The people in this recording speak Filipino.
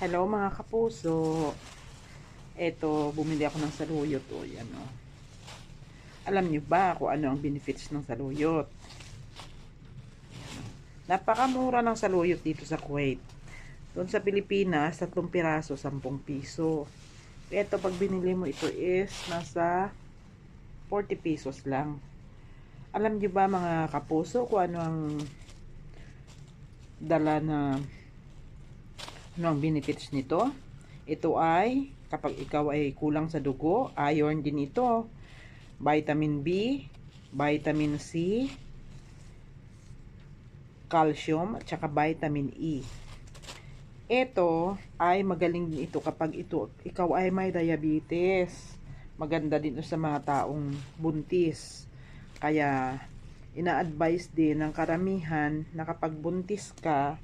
Hello mga kapuso. Eto, bumili ako ng saluyot. O, yan o. Alam niyo ba kung ano ang benefits ng saluyot? Napakamura ng saluyot dito sa Kuwait. Doon sa Pilipinas, 3 piraso, 10 piso. Eto, pag binili mo ito is nasa 40 pesos lang. Alam niyo ba mga kapuso kung ano ang dala na ano ang benefits nito? Ito ay kapag ikaw ay kulang sa dugo, iron din ito, vitamin B, vitamin C, calcium at saka vitamin E. Ito ay magaling din ito kapag ikaw ay may diabetes. Maganda din ito sa mga taong buntis. Kaya ina-advise din ng karamihan na kapag buntis ka,